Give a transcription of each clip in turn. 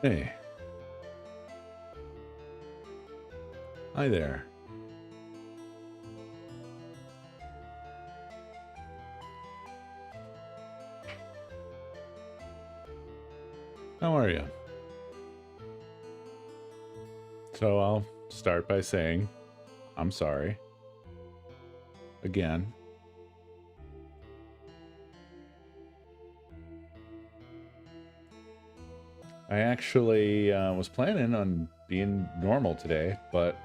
Hey. Hi there. How are you? So I'll start by saying I'm sorry. Again. I actually was planning on being normal today, but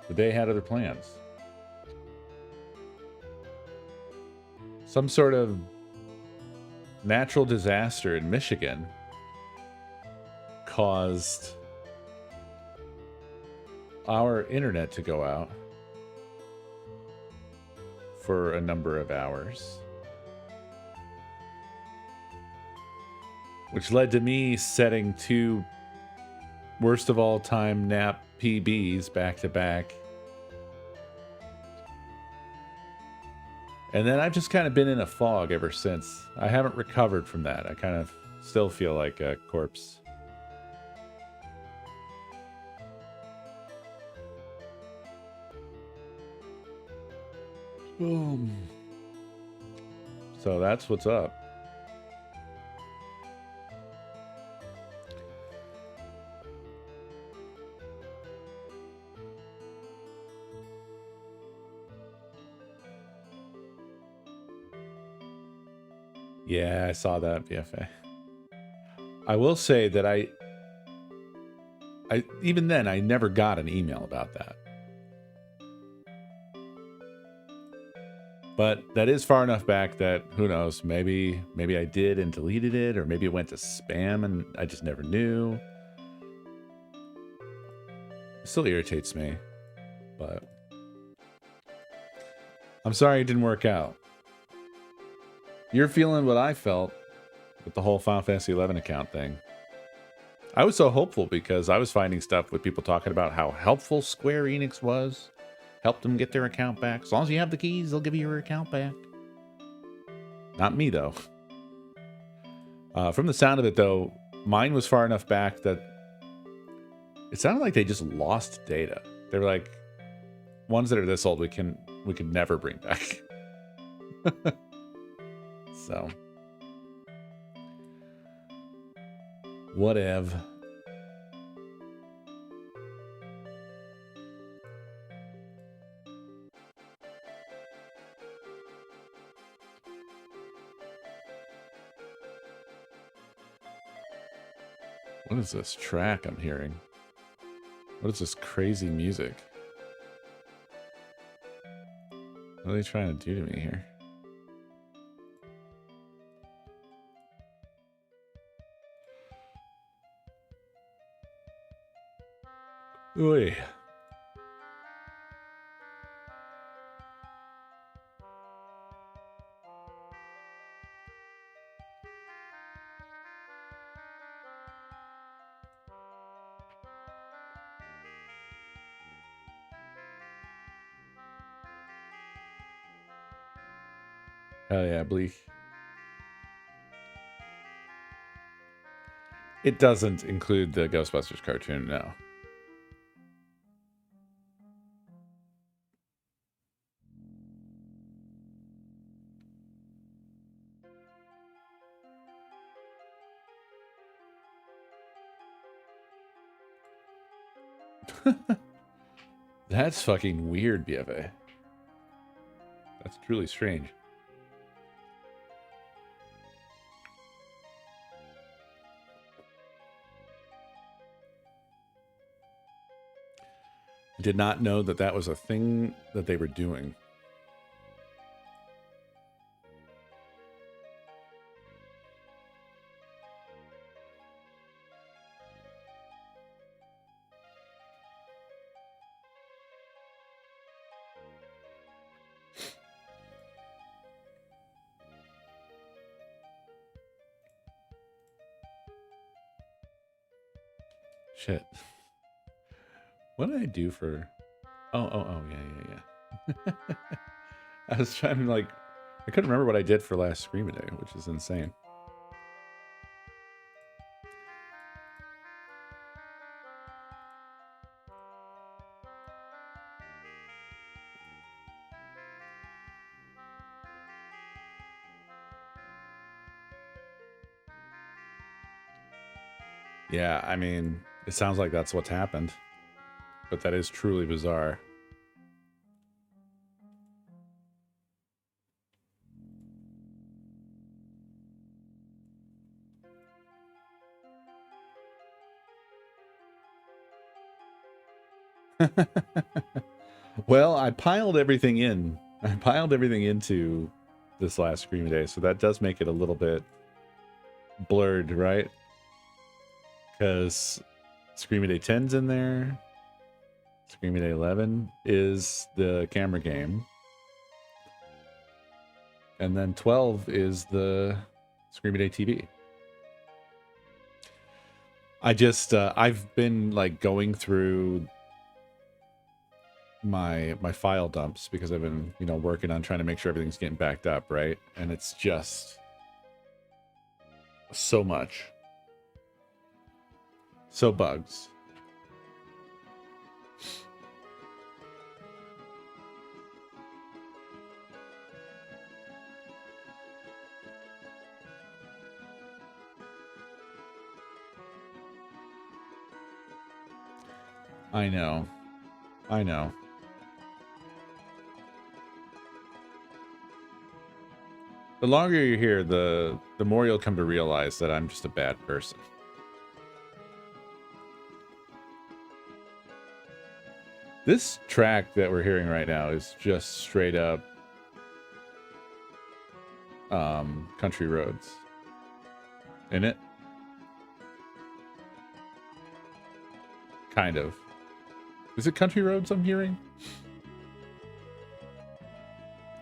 the day had other plans. Some sort of natural disaster in Michigan caused our internet to go out for a number of hours, which led to me setting two worst of all time nap PBs back to back. And then I've just kind of been in a fog ever since. I haven't recovered from that. I kind of still feel like a corpse. Boom. So that's what's up. Yeah, I saw that, BFA. I will say that I even then I never got an email about that. But that is far enough back that who knows, maybe I did and deleted it, or maybe it went to spam and I just never knew. It still irritates me, but I'm sorry it didn't work out. You're feeling what I felt with the whole Final Fantasy XI account thing. I was so hopeful because I was finding stuff with people talking about how helpful Square Enix was. Helped them get their account back. As long as you have the keys, they'll give you your account back. Not me, though. From the sound of it, though, mine was far enough back that it sounded like they just lost data. They were like, ones that are this old, we could never bring back. So, whatever. What is this track I'm hearing? What is this crazy music? What are they trying to do to me here? Oy. Hell yeah, Bleak. It doesn't include the Ghostbusters cartoon, no. That's fucking weird, BFA. That's truly strange. I did not know that that was a thing that they were doing. Shit. What did I do for... Oh, yeah. I was trying to, like... I couldn't remember what I did for last Scream a Day, which is insane. Yeah, I mean, it sounds like that's what's happened, but that is truly bizarre. Well, I piled everything in. I piled everything into this last Scream Day, so that does make it a little bit blurred, right? Because Scream Day 10's in there. Scream Day 11 is the camera game. And then 12 is the Scream Day TV. I just, I've been like going through my file dumps because I've been, you know, working on trying to make sure everything's getting backed up, right? And it's just so much. So bugs. I know. I know. The longer you're here, the more you'll come to realize that I'm just a bad person. This track that we're hearing right now is just straight up country roads. Isn't it? Kind of. Is it country roads I'm hearing?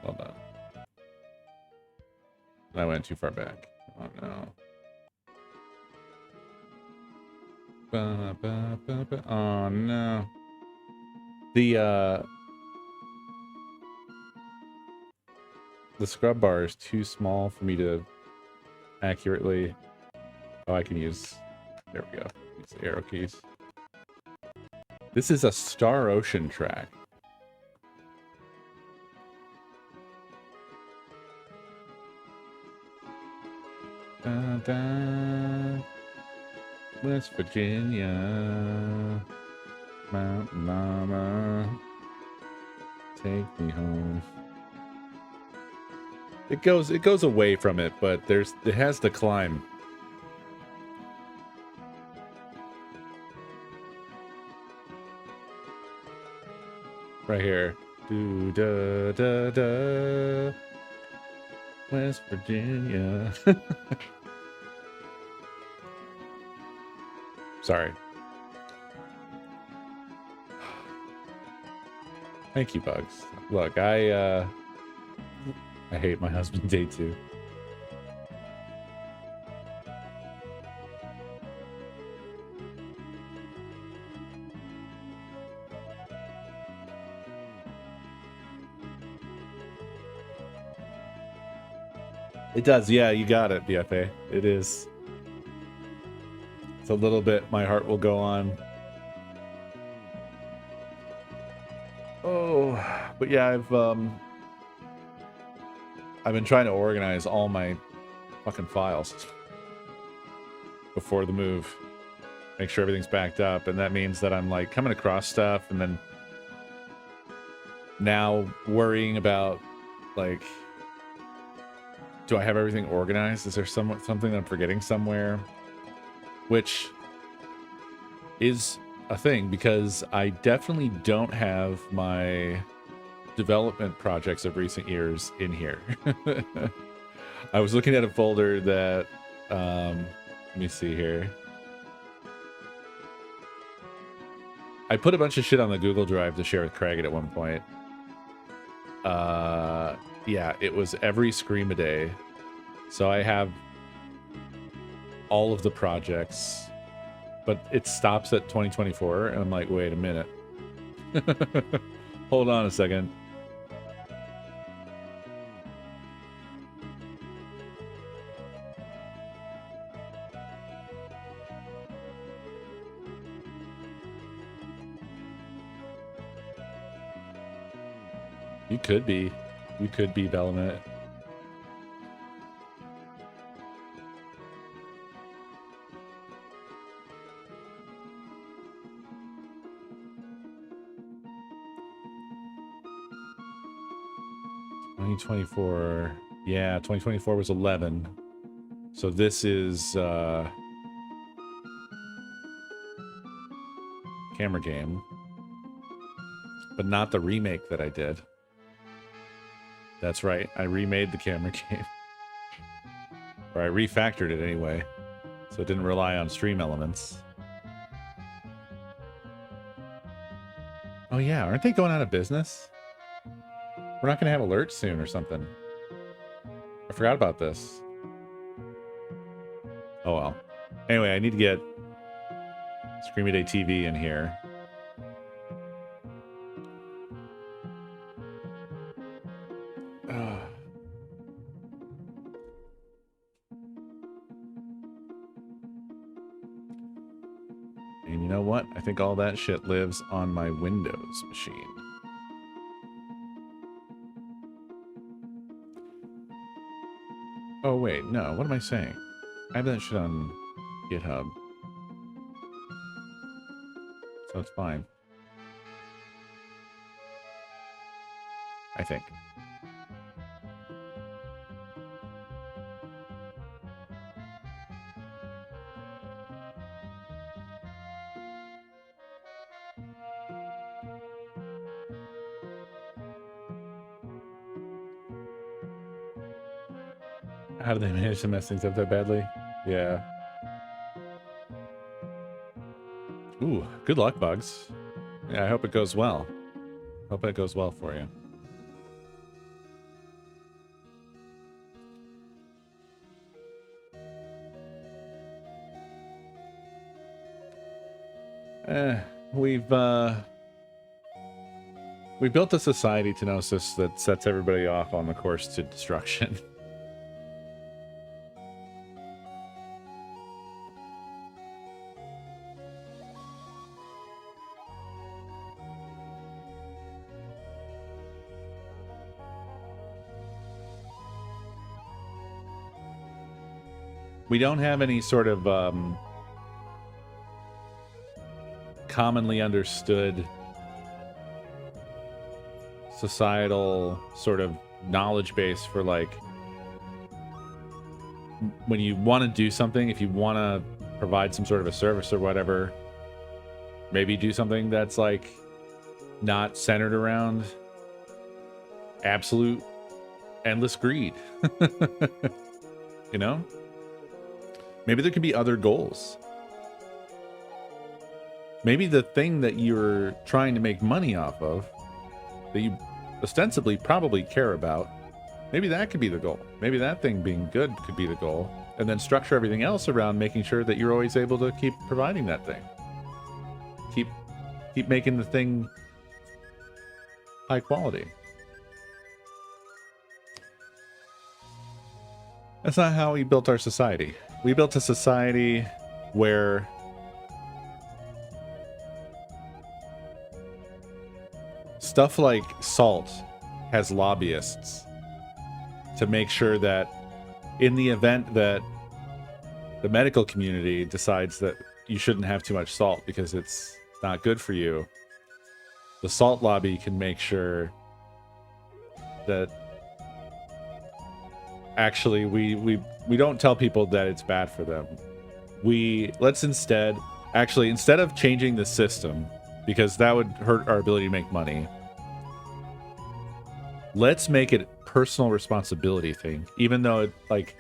Hold on. I went too far back. Oh no. Oh no. The scrub bar is too small for me to accurately. Oh, I can use. There we go. Use the arrow keys. This is a Star Ocean track. Dun, dun. West Virginia, Mountain Mama, take me home. It goes away from it, but it has the climb. Right here. Do da da da. West Virginia. Sorry. Thank you, Bugs. Look, I hate my husband day too. It does, yeah, you got it, BFA. It is. It's a little bit, my heart will go on. Oh, but yeah, I've been trying to organize all my fucking files before the move. Make sure everything's backed up, and that means that I'm like coming across stuff and then now worrying about like, do I have everything organized? Is there something that I'm forgetting somewhere? Which is a thing, because I definitely don't have my development projects of recent years in here. I was looking at a folder that, let me see here. I put a bunch of shit on the Google Drive to share with Craig at one point. Yeah, it was every Scream a day. So I have all of the projects, but it stops at 2024, and I'm like, wait a minute. Hold on a second. You could be. You could be Bellamette. 2024. Yeah, 2024 was 11. So this is camera game, but not the remake that I did. That's right, I remade the camera game. Or I refactored it anyway, so it didn't rely on stream elements. Oh yeah, aren't they going out of business? We're not going to have alerts soon or something. I forgot about this. Oh well. Anyway, I need to get Screamy Day TV in here. And you know what? I think all that shit lives on my Windows machine. Oh wait, no, what am I saying? I have that shit on GitHub. So it's fine. I think. How do they manage to mess things up that badly? Yeah. Ooh, good luck, Bugs. Yeah, I hope it goes well. Hope it goes well for you. We've built a society, Tenosis, that sets everybody off on the course to destruction. We don't have any sort of commonly understood societal sort of knowledge base for, like, when you want to do something, if you want to provide some sort of a service or whatever, maybe do something that's, like, not centered around absolute endless greed. You know? Maybe there could be other goals. Maybe the thing that you're trying to make money off of, that you ostensibly probably care about, maybe that could be the goal. Maybe that thing being good could be the goal. And then structure everything else around making sure that you're always able to keep providing that thing. Keep making the thing high quality. That's not how we built our society. We built a society where stuff like salt has lobbyists to make sure that in the event that the medical community decides that you shouldn't have too much salt because it's not good for you, the salt lobby can make sure that actually we don't tell people that it's bad for them. Let's instead of changing the system, because that would hurt our ability to make money, let's make it a personal responsibility thing, even though it, like,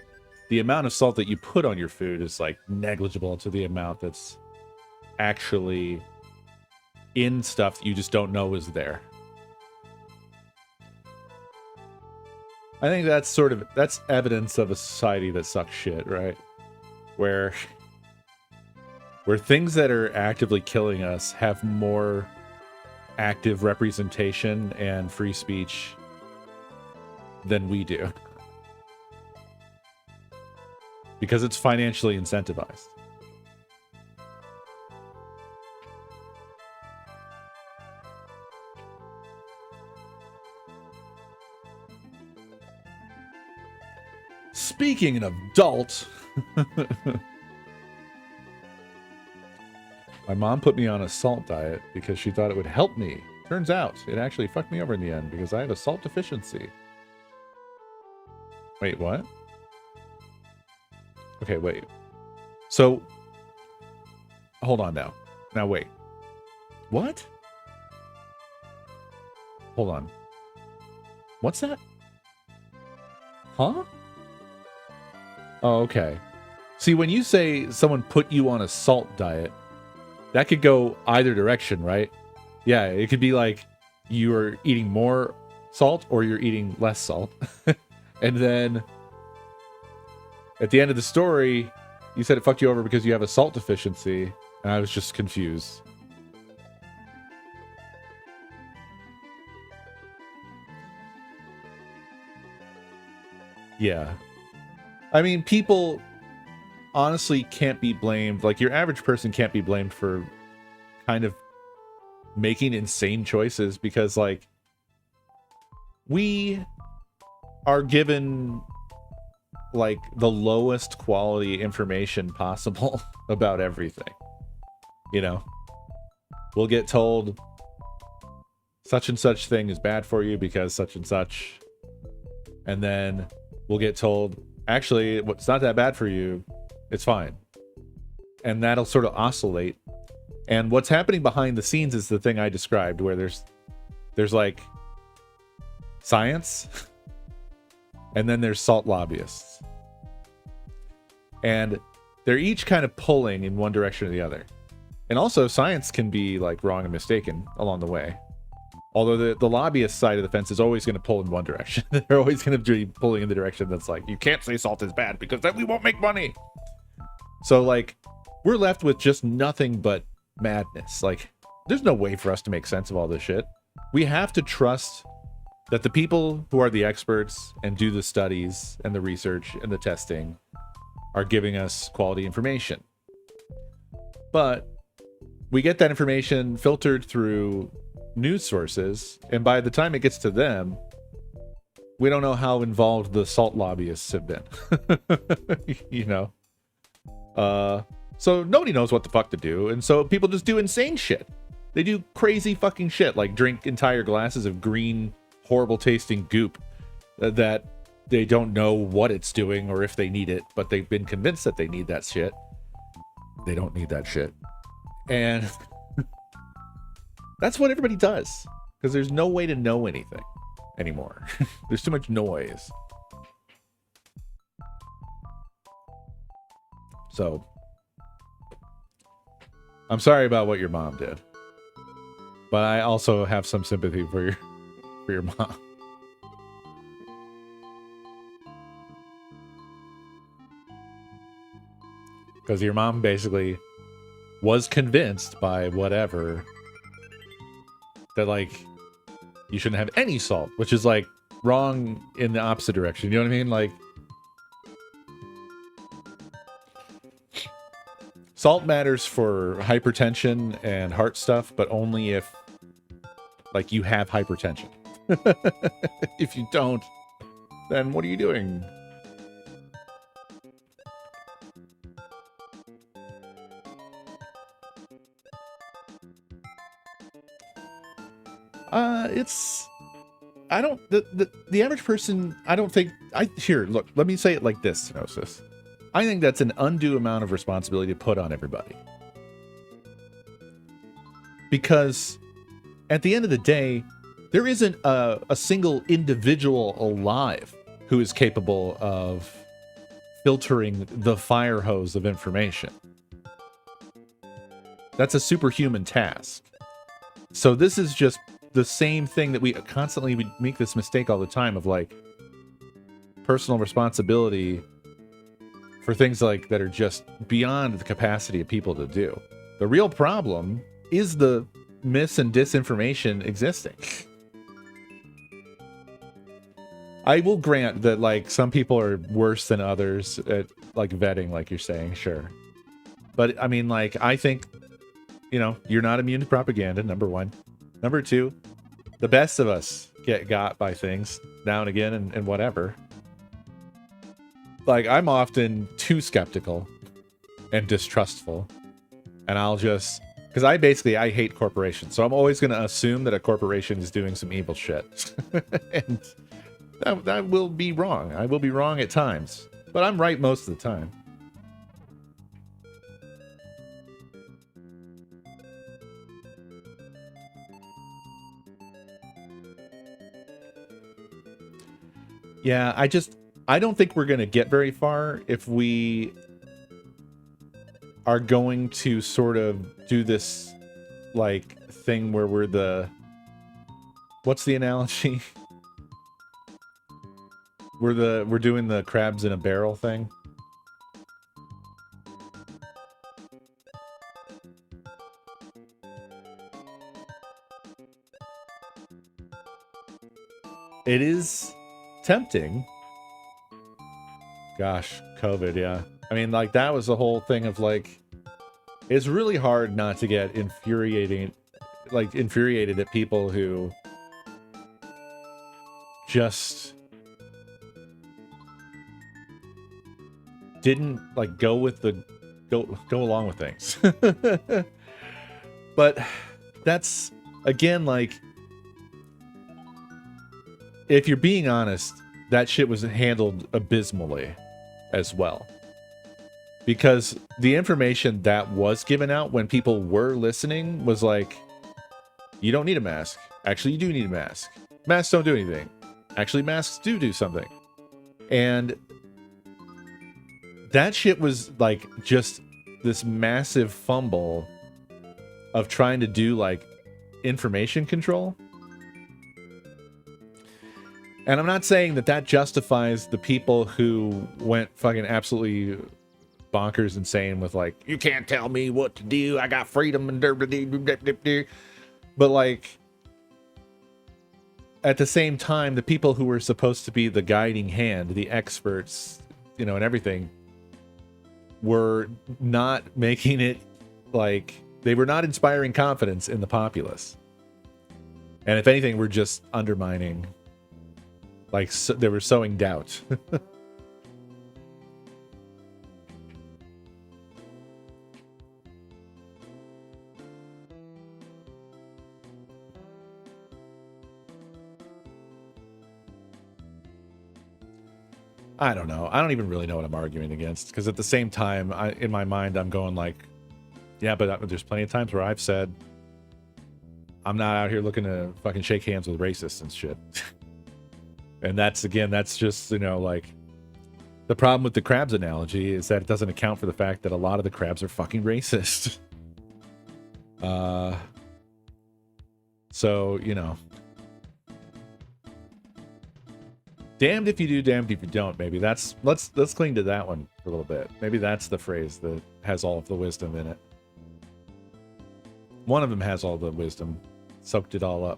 the amount of salt that you put on your food is, like, negligible to the amount that's actually in stuff that you just don't know is there. I think that's evidence of a society that sucks shit, right? Where things that are actively killing us have more active representation and free speech than we do. Because it's financially incentivized. Speaking of adult, my mom put me on a salt diet because she thought it would help me. Turns out it actually fucked me over in the end because I have a salt deficiency. Wait, what? Okay, wait. So, hold on now. Now, wait. What? Hold on. What's that? Huh? Oh, okay. See, when you say someone put you on a salt diet, that could go either direction, right? Yeah, it could be like you're eating more salt or you're eating less salt. And then at the end of the story, you said it fucked you over because you have a salt deficiency, and I was just confused. Yeah. I mean, people honestly can't be blamed. Like, your average person can't be blamed for kind of making insane choices because, like, we are given, like, the lowest quality information possible about everything. You know? We'll get told such and such thing is bad for you because such and such. And then we'll get told, actually, it's not that bad for you. It's fine. And that'll sort of oscillate. And what's happening behind the scenes is the thing I described, where there's like science, and then there's salt lobbyists. And they're each kind of pulling in one direction or the other. And also, science can be like wrong and mistaken along the way. Although the lobbyist side of the fence is always going to pull in one direction. They're always going to be pulling in the direction that's like, you can't say salt is bad because then we won't make money. So, like, we're left with just nothing but madness. Like, there's no way for us to make sense of all this shit. We have to trust that the people who are the experts and do the studies and the research and the testing are giving us quality information. But we get that information filtered through news sources, and by the time it gets to them, we don't know how involved the salt lobbyists have been. You know? So nobody knows what the fuck to do, and so people just do insane shit. They do crazy fucking shit, like drink entire glasses of green, horrible tasting goop that they don't know what it's doing or if they need it, but they've been convinced that they need that shit. They don't need that shit. And that's what everybody does, because there's no way to know anything anymore. There's too much noise. So, I'm sorry about what your mom did, but I also have some sympathy for your mom. Because your mom basically was convinced by whatever that, like, you shouldn't have any salt, which is, like, wrong in the opposite direction. You know what I mean? Like, salt matters for hypertension and heart stuff, but only if, like, you have hypertension. If you don't, then what are you doing? The average person, I don't think, here, look, let me say it like this, Gnosis. I think that's an undue amount of responsibility to put on everybody. Because at the end of the day, there isn't a single individual alive who is capable of filtering the fire hose of information. That's a superhuman task. So this is just the same thing that we make this mistake all the time of, like, personal responsibility for things like that are just beyond the capacity of people to do. The real problem is the mis and disinformation existing. I will grant that, like, some people are worse than others at, like, vetting, like you're saying, sure. But I mean, like, I think, you know, you're not immune to propaganda, number one. Number two, the best of us get got by things now and again and whatever. Like, I'm often too skeptical and distrustful. And I'll just... Because I hate corporations. So I'm always going to assume that a corporation is doing some evil shit. That will be wrong. I will be wrong at times, but I'm right most of the time. Yeah, I don't think we're going to get very far if we are going to sort of do this like thing where we're the, what's the analogy? We're doing the crabs in a barrel thing. It is tempting. Gosh, COVID, yeah. I mean, like, that was the whole thing of, like, it's really hard not to get infuriated at people who just didn't, like, go along with things. But that's, again, like, if you're being honest, that shit was handled abysmally as well. Because the information that was given out when people were listening was like, you don't need a mask. Actually, you do need a mask. Masks don't do anything. Actually, masks do something. And that shit was like just this massive fumble of trying to do like information control. And I'm not saying that justifies the people who went fucking absolutely bonkers insane with like, you can't tell me what to do, I got freedom and but like at the same time, the people who were supposed to be the guiding hand, the experts, you know, and everything, were not making it, like, they were not inspiring confidence in the populace. And if anything, we're just undermining, like, they were sowing doubt. I don't know. I don't even really know what I'm arguing against, because at the same time, in my mind, I'm going like, yeah, but there's plenty of times where I've said, I'm not out here looking to fucking shake hands with racists and shit. And that's just, you know, like, the problem with the crabs analogy is that it doesn't account for the fact that a lot of the crabs are fucking racist. So, you know. Damned if you do, damned if you don't, maybe. Let's cling to that one for a little bit. Maybe that's the phrase that has all of the wisdom in it. One of them has all the wisdom. Soaked it all up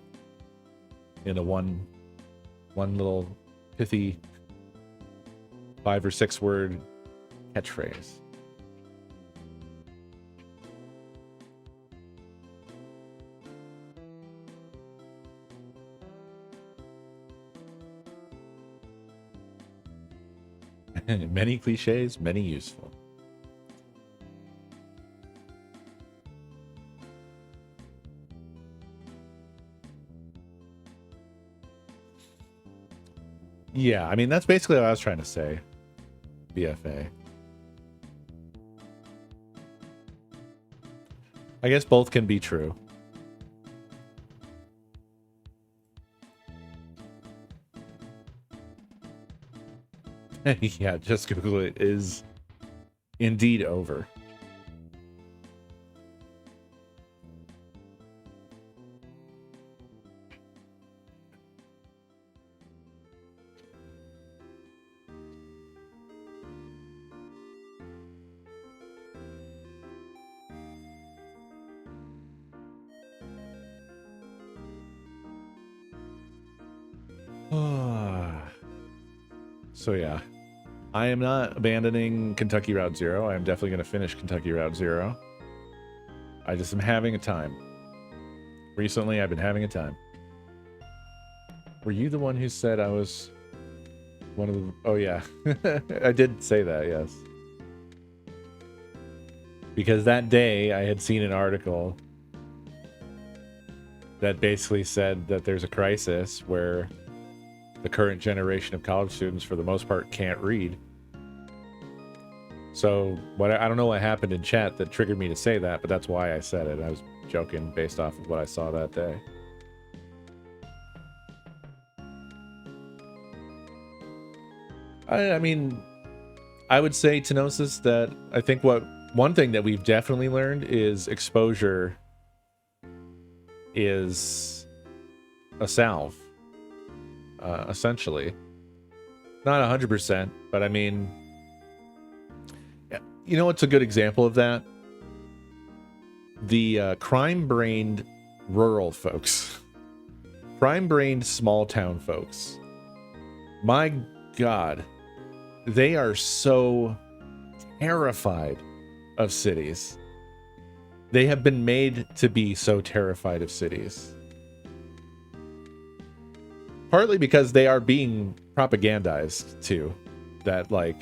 into one little pithy 5 or 6 word catchphrase. Many cliches, many useful. Yeah, I mean, that's basically what I was trying to say. BFA. I guess both can be true. Yeah, just Google it is indeed over. So yeah, I am not abandoning Kentucky Route Zero. I am definitely going to finish Kentucky Route Zero. I just am having a time. Recently, I've been having a time. Were you the one who said I was one of the... Oh yeah, I did say that, yes. Because that day I had seen an article that basically said that there's a crisis where the current generation of college students, for the most part, can't read. So I don't know what happened in chat that triggered me to say that, but that's why I said it. I was joking based off of what I saw that day. I mean, I would say, Tenosis, that I think one thing that we've definitely learned is exposure is a salve, essentially. Not 100%, but I mean, you know what's a good example of that? The crime-brained rural folks. Crime-brained small-town folks. My God, they are so terrified of cities. They have been made to be so terrified of cities. Partly because they are being propagandized, too. That, like,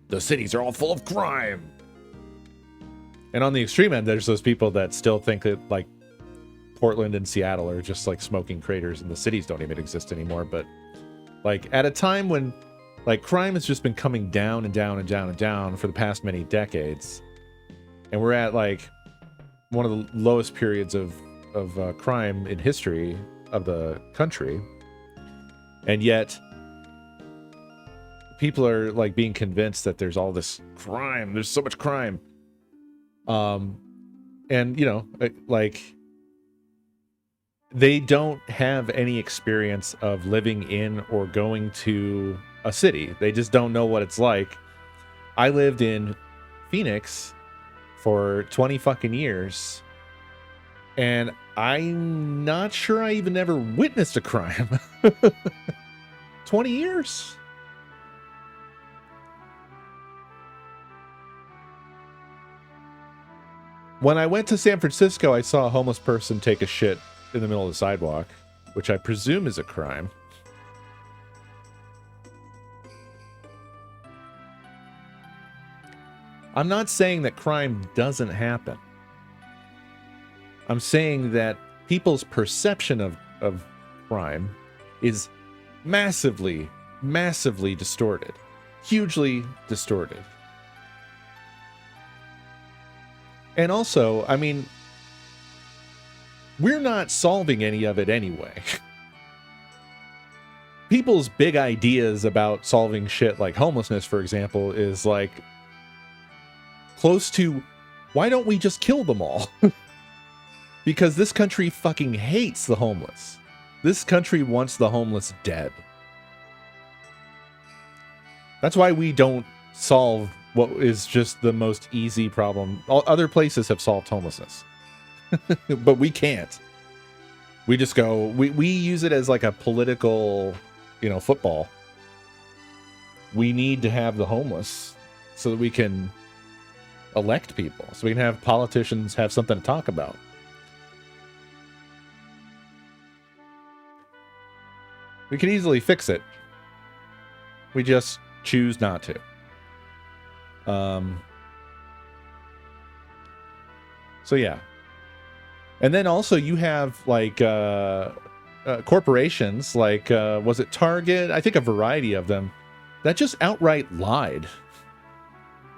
the cities are all full of crime. And on the extreme end, there's those people that still think that, like, Portland and Seattle are just, like, smoking craters and the cities don't even exist anymore. But, like, at a time when, like, crime has just been coming down and down and down and down for the past many decades. And we're at, like, one of the lowest periods of crime in history of the country. And yet people are, like, being convinced that there's all this crime. There's so much crime. And, you know, like, they don't have any experience of living in or going to a city. They just don't know what it's like. I lived in Phoenix for 20 fucking years, and I'm not sure I even ever witnessed a crime. 20 years. When I went to San Francisco, I saw a homeless person take a shit in the middle of the sidewalk, which I presume is a crime. I'm not saying that crime doesn't happen. I'm saying that people's perception of crime is massively, massively distorted. Hugely distorted. And also, I mean, we're not solving any of it anyway. People's big ideas about solving shit like homelessness, for example, is like close to, why don't we just kill them all? Because this country fucking hates the homeless. This country wants the homeless dead. That's why we don't solve what is just the most easy problem. All other places have solved homelessness. But we can't. We just go, we use it as like a political, you know, football. We need to have the homeless so that we can elect people, so we can have politicians have something to talk about. We can easily fix it. We just choose not to. So yeah. And then also you have like corporations like was it Target? I think a variety of them that just outright lied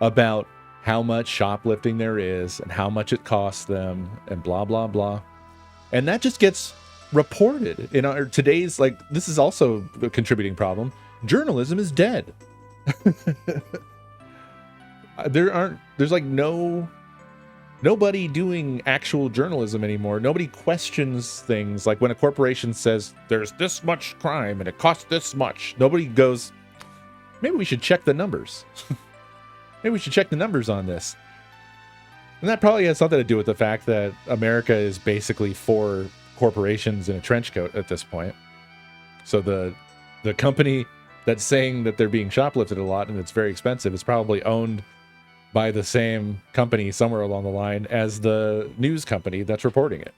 about how much shoplifting there is and how much it costs them and blah blah blah. And that just gets reported in our today's, like, this is also a contributing problem. Journalism is dead. There's like nobody doing actual journalism anymore. Nobody questions things. Like when a corporation says there's this much crime and it costs this much, nobody goes, maybe we should check the numbers. Maybe we should check the numbers on this. And that probably has something to do with the fact that America is basically for corporations in a trench coat at this point. So the company that's saying that they're being shoplifted a lot and it's very expensive is probably owned by the same company somewhere along the line as the news company that's reporting it.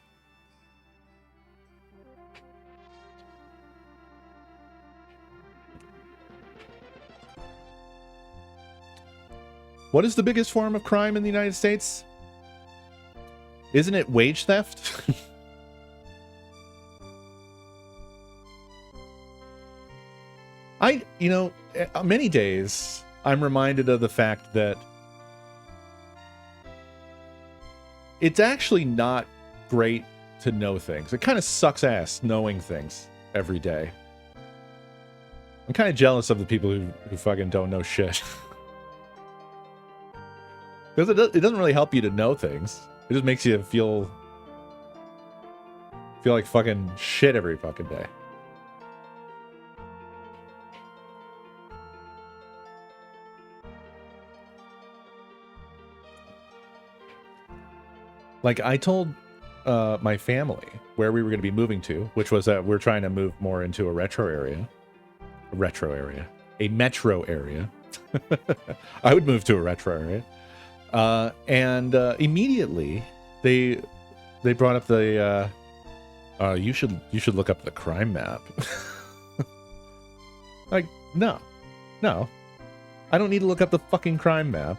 What is the biggest form of crime in the United States? Isn't it wage theft? Many days I'm reminded of the fact that it's actually not great to know things. It kind of sucks ass knowing things every day. I'm kind of jealous of the people who fucking don't know shit. Because it doesn't really help you to know things. It just makes you feel like fucking shit every fucking day. Like, I told my family where we were going to be moving to, which was that we're trying to move more into a metro area. I would move to a retro area. And immediately they brought up the you should look up the crime map. Like, no, I don't need to look up the fucking crime map.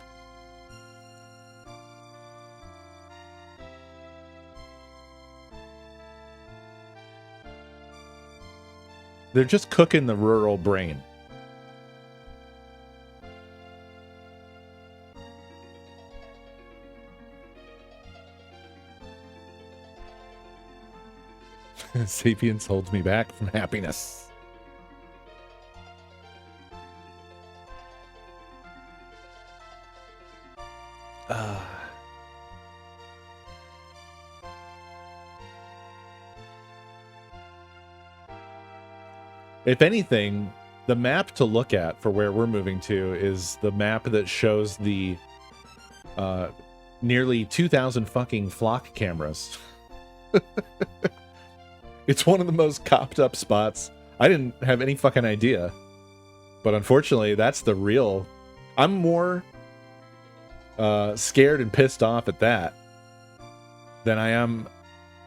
They're just cooking the rural brain. Sapiens holds me back from happiness. If anything, the map to look at for where we're moving to is the map that shows the nearly 2,000 fucking flock cameras. It's one of the most copped up spots. I didn't have any fucking idea. But unfortunately, that's the real... I'm more scared and pissed off at that than I am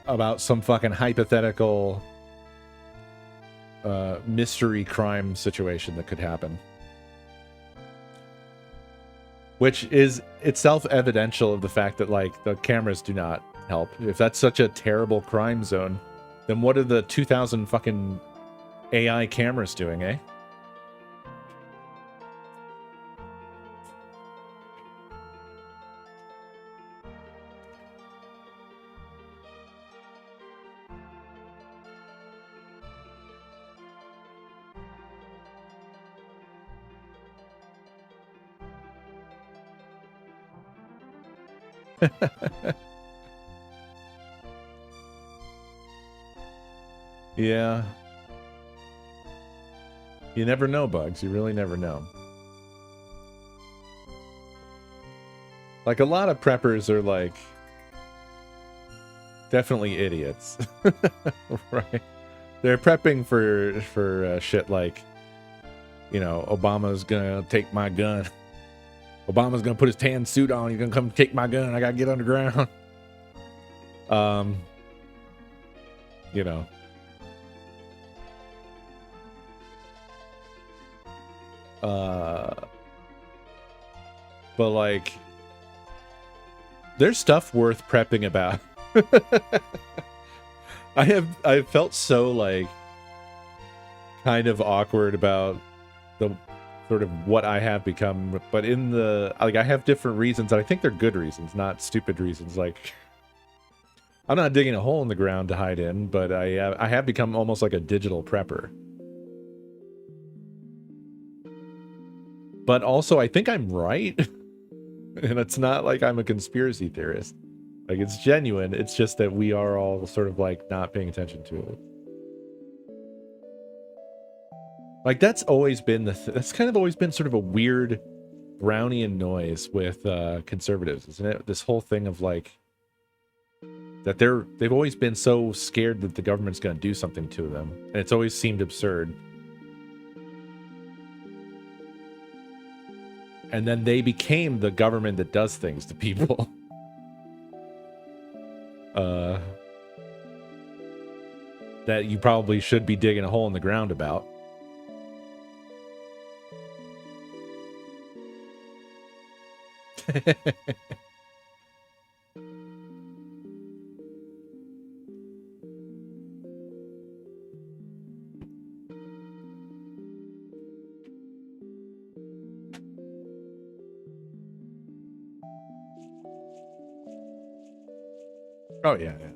about some fucking hypothetical mystery crime situation that could happen. Which is itself evidential of the fact that, like, the cameras do not help. If that's such a terrible crime zone, then what are the 2,000 fucking AI cameras doing, eh? Yeah. You never know, Bugs. You really never know. Like, a lot of preppers are, like, definitely idiots. Right? They're prepping for shit like, you know, Obama's gonna take my gun. Obama's gonna put his tan suit on. He's gonna come take my gun. I gotta get underground. You know. But like, there's stuff worth prepping about. I felt so, like, kind of awkward about the sort of what I have become, but in the, like, I have different reasons, and I think they're good reasons, not stupid reasons. Like, I'm not digging a hole in the ground to hide in, but I have become almost like a digital prepper. But also, I think I'm right. And it's not like I'm a conspiracy theorist. Like, it's genuine. It's just that we are all sort of, like, not paying attention to it. Like, that's always been that's kind of always been sort of a weird Brownian noise with conservatives, isn't it? This whole thing of, like, that they've always been so scared that the government's going to do something to them, and it's always seemed absurd. And then they became the government that does things to people. That you probably should be digging a hole in the ground about. Oh yeah, yeah.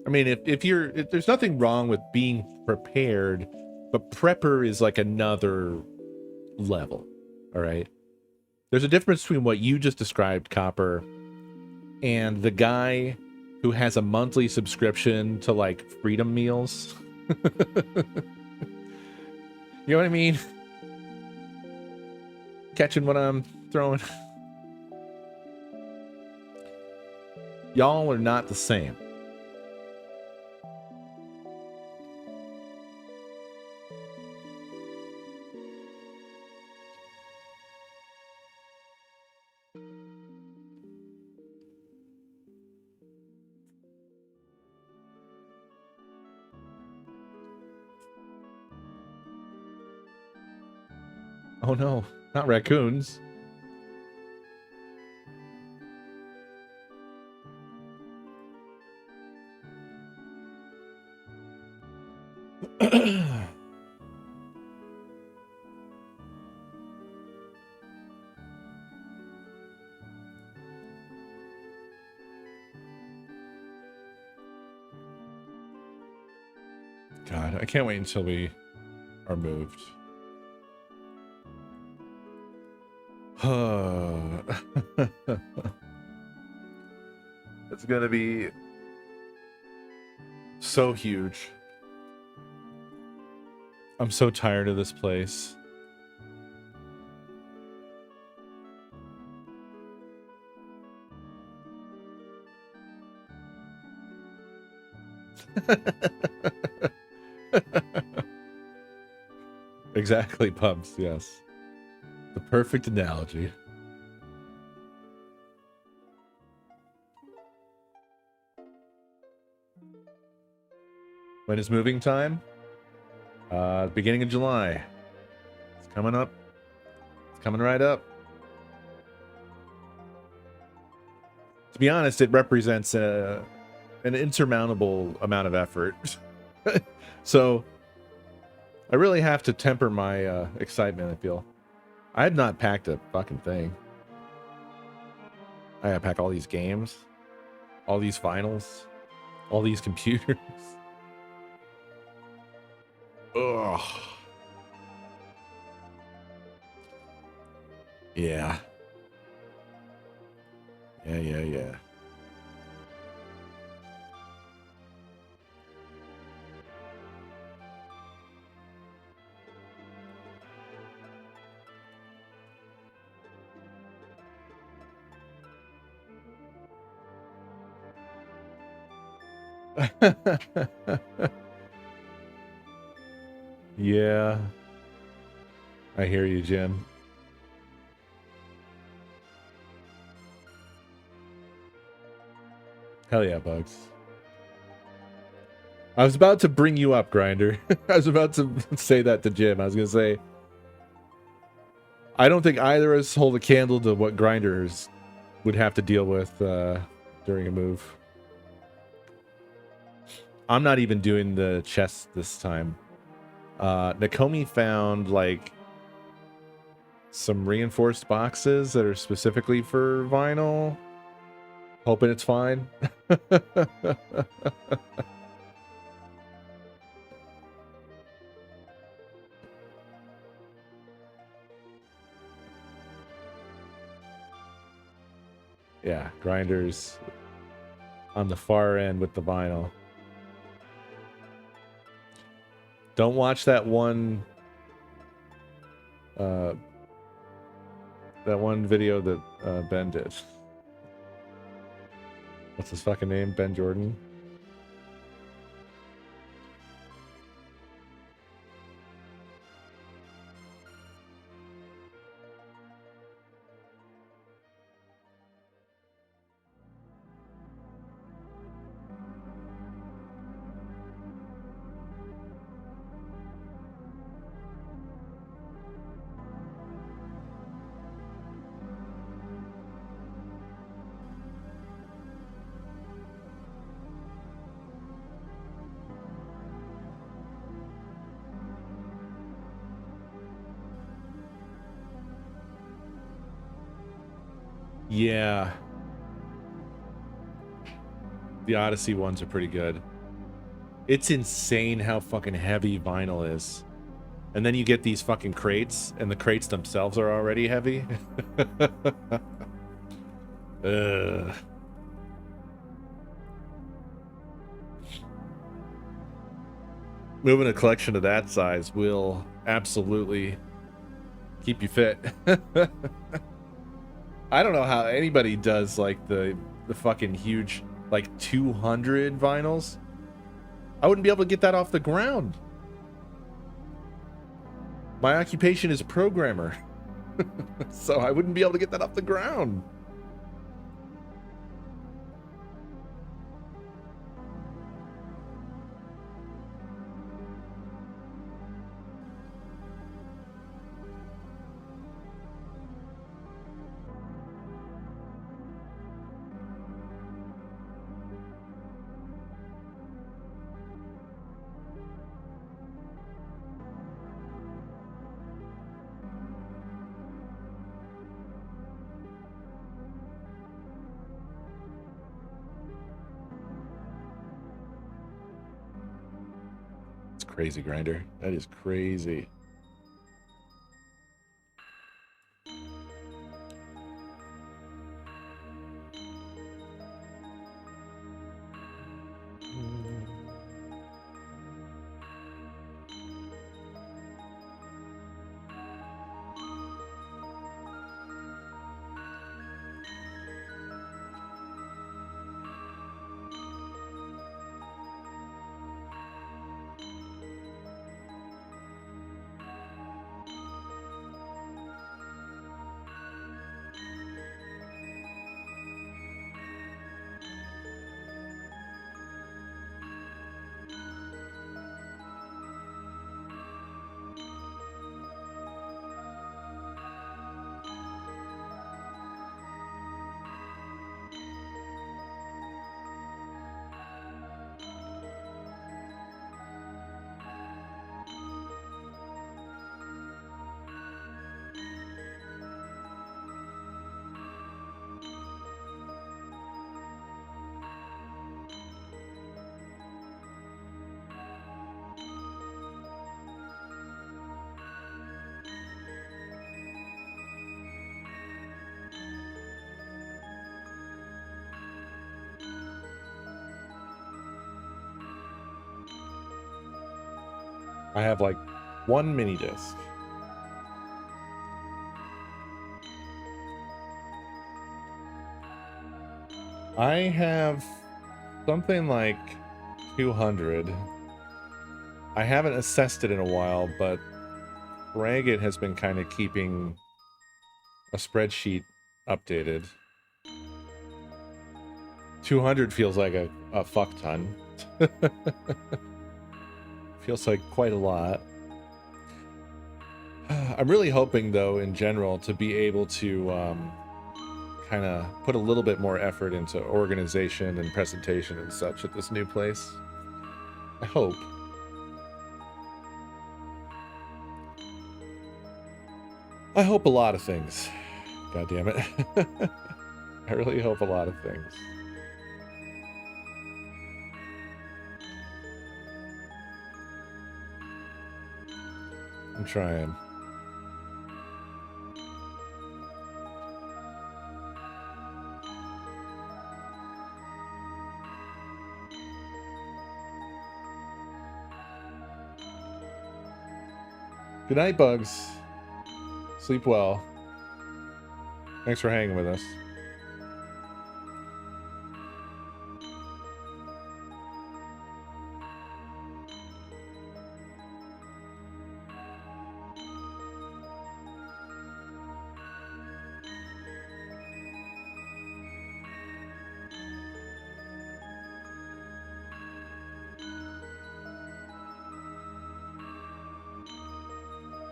I mean, if there's nothing wrong with being prepared, but prepper is like another level. All right. There's a difference between what you just described, Copper, and the guy who has a monthly subscription to like Freedom Meals. You know what I mean? Catching what I'm throwing. Y'all are not the same. Oh no, not raccoons. God, I can't wait until we are moved. It's gonna be so huge. I'm so tired of this place. Exactly, pubs, yes. The perfect analogy. When is moving time? Beginning of July. It's coming up. It's coming right up. To be honest, it represents an insurmountable amount of effort. So I really have to temper my excitement, I feel. I have not packed a fucking thing. I gotta pack all these games, all these finals, all these computers. Ugh. Yeah. Yeah. Yeah. I hear you, Jim. Hell yeah, Bugs. I was about to bring you up, Grinder. I was about to say that to Jim. I was going to say, I don't think either of us hold a candle to what Grinders would have to deal with during a move. I'm not even doing the chest this time. Nakomi found like some reinforced boxes that are specifically for vinyl. Hoping it's fine. Yeah, Grinders on the far end with the vinyl. Don't watch that one video that Ben did. What's his fucking name? Ben Jordan? Yeah. The Odyssey ones are pretty good. It's insane how fucking heavy vinyl is. And then you get these fucking crates, and the crates themselves are already heavy. Ugh. Moving a collection of that size will absolutely keep you fit. I don't know how anybody does like the fucking huge like 200 vinyls. I wouldn't be able to get that off the ground. My occupation is programmer. So I wouldn't be able to get that off the ground. Crazy grinder. That is crazy. I have like one mini disc. I have something like 200. I haven't assessed it in a while, but Ragged has been kind of keeping a spreadsheet updated. 200 feels like a fuck ton. Feels like quite a lot. I'm really hoping, though, in general, to be able to kind of put a little bit more effort into organization and presentation and such at this new place. I hope. I hope a lot of things. God damn it. I really hope a lot of things. I'm trying. Good night, Bugs. Sleep well. Thanks for hanging with us.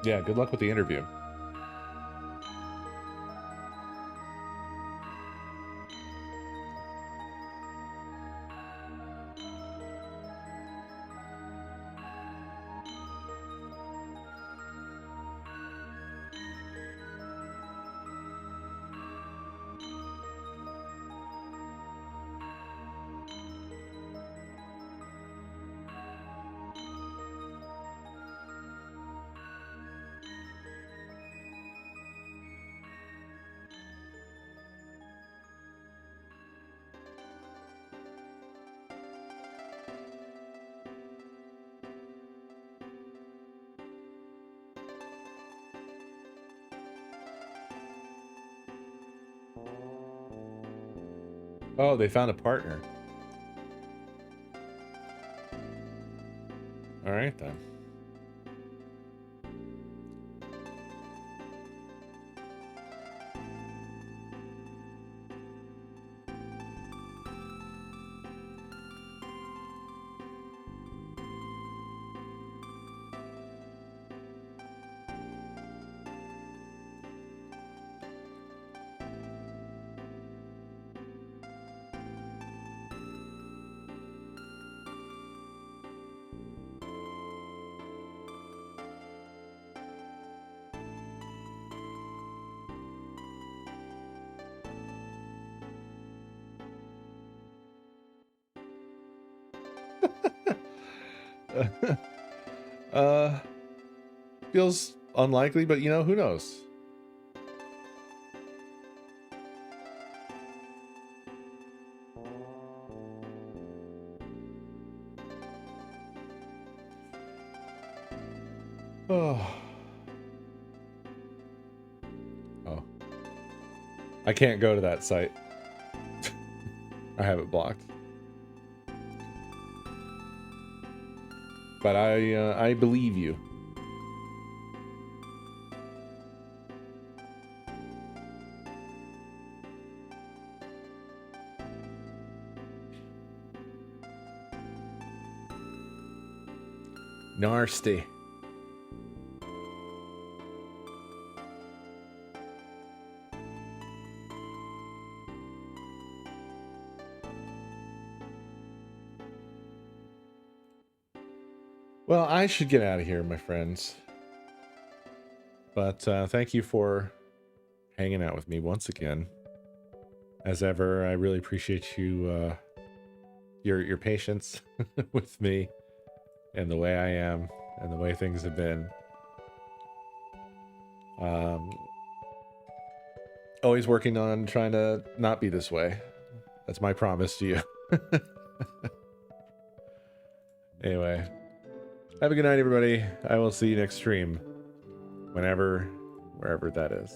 Yeah, good luck with the interview. Oh, they found a partner. All right, then. uh, feels unlikely, but you know, who knows? Oh. Oh. I can't go to that site. I have it blocked. But I believe you. Nasty. Well, I should get out of here, my friends. But thank you for hanging out with me once again. As ever, I really appreciate you, your patience with me and the way I am and the way things have been. Always working on trying to not be this way. That's my promise to you. Anyway, have a good night, everybody. I will see you next stream. Whenever, wherever that is.